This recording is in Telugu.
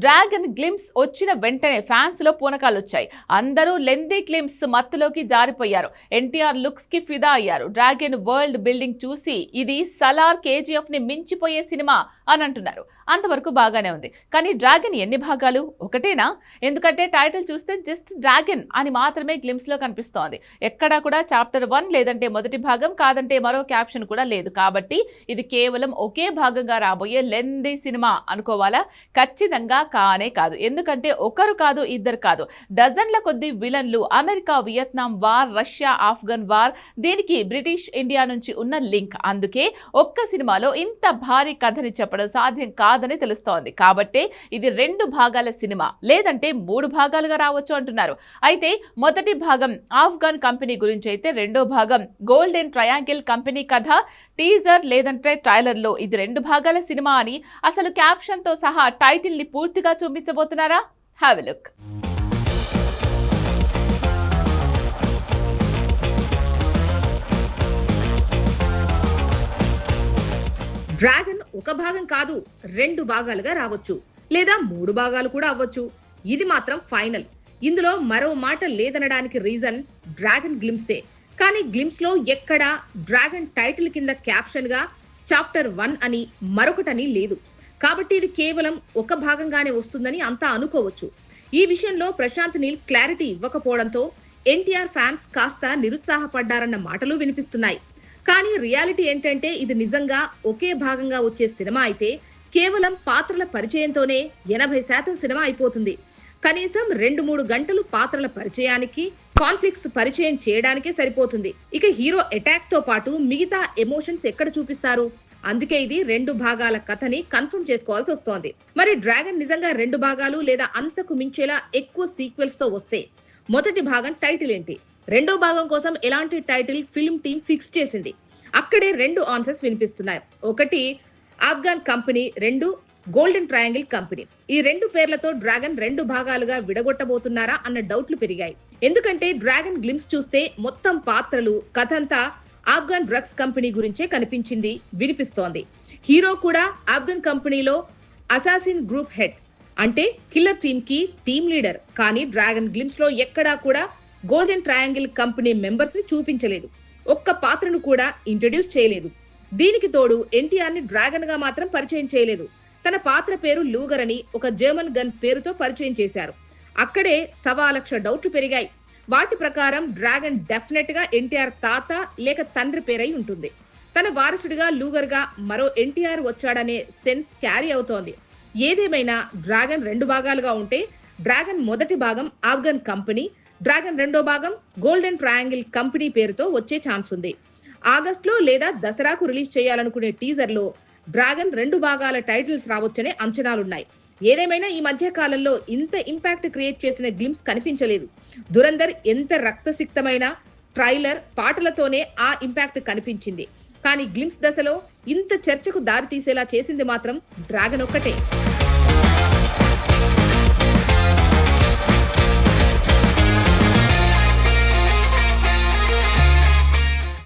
డ్రాగన్ గ్లిమ్స్ వచ్చిన వెంటనే ఫ్యాన్స్ లో పూనకాలు వచ్చాయి. అందరూ లెందీ గ్లిమ్స్ మత్తులోకి జారిపోయారు. ఎన్టీఆర్ లుక్స్ కి ఫిదా అయ్యారు. డ్రాగన్ వరల్డ్ బిల్డింగ్ చూసి ఇది సలార్ కేజీఎఫ్ ని మించిపోయే సినిమా అని అంటున్నారు. అంతవరకు బాగానే ఉంది. కానీ డ్రాగన్ ఎన్ని భాగాలు? ఒకటేనా? ఎందుకంటే టైటిల్ చూస్తే జస్ట్ డ్రాగన్ అని మాత్రమే గ్లిమ్స్ లో కనిపిస్తోంది. ఎక్కడా కూడా చాప్టర్ 1 లేదంటే మొదటి భాగం, కాదంటే మరో క్యాప్షన్ కూడా లేదు. కాబట్టి ఇది కేవలం ఒకే భాగంగా రాబోయే లెందీ సినిమా అనుకోవాలా? ఖచ్చితంగా కానే కాదు. ఎందుకంటే ఒకరు కాదు, ఇద్దరు కాదు, డజన్ల కొద్ది విలన్లు, America Vietnam war, Russia Afghan war, దీనికి బ్రిటిష్ ఇండియా నుంచి ఉన్న లింక్. అందుకే ఒక్క సినిమాలో ఇంత భారీ కథని చెప్పడం సాధ్యం కాదని తెలుస్తోంది. కాబట్టి ఇది 2 భాగాల సినిమా, లేదంటే 3 భాగాలుగా రావచ్చు అంటున్నారు. అయితే మొదటి భాగం ఆఫ్ఘన్ కంపెనీ గురించి అయితే, రెండో భాగం గోల్డెన్ ట్రయాంగిల్ కంపెనీ కథ. టీజర్ లేదంటే ట్రైలర్ లో ఇది 2 భాగాల సినిమా అని అసలు క్యాప్షన్ తో సహా టైటిల్ ని పూర్తిగా చూపించబోతున్నారా? Have a look. డ్రాగన్ ఒక భాగం కాదు, 2 భాగాలుగా రావచ్చు, లేదా 3 భాగాలు కూడా అవ్వచ్చు. ఇది మాత్రం ఫైనల్. ఇందులో మరో మాట లేదనడానికి రీజన్ డ్రాగన్ గ్లిమ్సే. కానీ గ్లిమ్స్ లో ఎక్కడా డ్రాగన్ టైటిల్ కింద క్యాప్షన్ గా చాప్టర్ 1 అని మరొకటని లేదు. కాబట్టి ఇది కేవలం ఒక భాగంగానే వస్తుందని అంతా అనుకోవచ్చు. ఈ విషయంలో ప్రశాంత్ నీల్ క్లారిటీ ఇవ్వకపోవడంతో ఎన్టీఆర్ ఫ్యాన్స్ కాస్త నిరుత్సాహపడ్డారన్న మాటలు వినిపిస్తున్నాయి. కానీ రియాలిటీ ఏంటంటే ఇది నిజంగా ఒకే భాగంగా వచ్చే సినిమా అయితే కేవలం పాత్రల పరిచయంతోనే 80% సినిమా అయిపోతుంది. కనీసం 2-3 గంటలు పాత్రల పరిచయానికి, కాన్ఫ్లిక్ట్స్ పరిచయం చేయడానికే సరిపోతుంది. ఇక హీరో అటాక్ తో పాటు మిగతా ఎమోషన్స్ ఎక్కడ చూపిస్తారు? అందుకే ఇది 2 భాగాల కథని కన్ఫర్మ్ చేసుకోవాల్సి వస్తోంది. మరి డ్రాగన్ నిజంగా 2 భాగాలు లేదా అంతకు మించేలా ఎక్కువ సీక్వెల్స్ తో వస్తే మొదటి భాగం టైటిల్ ఏంటి? రెండో భాగం కోసం ఎలాంటి టైటిల్ ఫిల్మ్ టీమ్ ఫిక్స్ చేసింది? అక్కడే 2 ఆన్సర్స్ వినిపిస్తున్నాయి. ఒకటి Afghan company, 2 golden triangle company. ఈ 2 పేర్లతో డ్రాగన్ 2 భాగాలుగా విడగొట్టబోతున్నారా అన్న డౌట్లు పెరిగాయి. ఎందుకంటే డ్రాగన్ గ్లిమ్స్ చూస్తే మొత్తం పాత్రలు, కథంతా ఆఫ్ఘన్ డ్రగ్స్ కంపెనీ గురించే కనిపించింది, వినిపిస్తోంది. హీరో కూడా ఆఫ్ఘన్ కంపెనీలో అసాసిన్ గ్రూప్ హెడ్, అంటే కిల్లర్ టీమ్ కి టీమ్ లీడర్. కానీ డ్రాగన్ గ్లిమ్స్ లో ఎక్కడా కూడా గోల్డెన్ ట్రయాంగిల్ కంపెనీ మెంబర్స్ ని చూపించలేదు. ఒక్క పాత్రను కూడా ఇంట్రడ్యూస్ చేయలేదు. దీనికి తోడు ఎన్టీఆర్ ని డ్రాగన్ గా మాత్రం పరిచయం చేయలేదు. తన పాత్ర పేరు లూగర్ అని ఒక జర్మన్ గన్ పేరుతో పరిచయం చేశారు. అక్కడే 1,00,000 డౌట్లు పెరిగాయి. వాటి ప్రకారం డ్రాగన్ డెఫినెట్ గా ఎన్టీఆర్ తాత లేక తండ్రి పేరై ఉంటుంది. తన వారసుడిగా లూగర్ గా మరో ఎన్టీఆర్ వచ్చాడనే సెన్స్ క్యారీ అవుతోంది. ఏదేమైనా డ్రాగన్ 2 భాగాలుగా ఉంటే డ్రాగన్ మొదటి భాగం ఆఫ్ఘన్ కంపెనీ, డ్రాగన్ రెండో భాగం గోల్డెన్ ట్రయాంగిల్ కంపెనీ పేరుతో వచ్చే ఛాన్స్ ఉంది. ఆగస్టులో లేదా దసరాకు రిలీజ్ చేయాలనుకునే టీజర్ లో డ్రాగన్ 2 భాగాల టైటిల్స్ రావచ్చనే అంచనాలున్నాయి. ఏదేమైనా ఈ మధ్య కాలంలో ఇంత ఇంపాక్ట్ క్రియేట్ చేసిన గ్లిమ్స్ కనిపించలేదు. దురంధర్ ఎంత రక్తసిక్తమైన ట్రైలర్, పాటలతోనే ఆ ఇంపాక్ట్ కనిపించింది. కానీ గ్లిమ్స్ దశలో ఇంత చర్చకు దారి తీసేలా చేసింది మాత్రం డ్రాగన్ ఒక్కటే.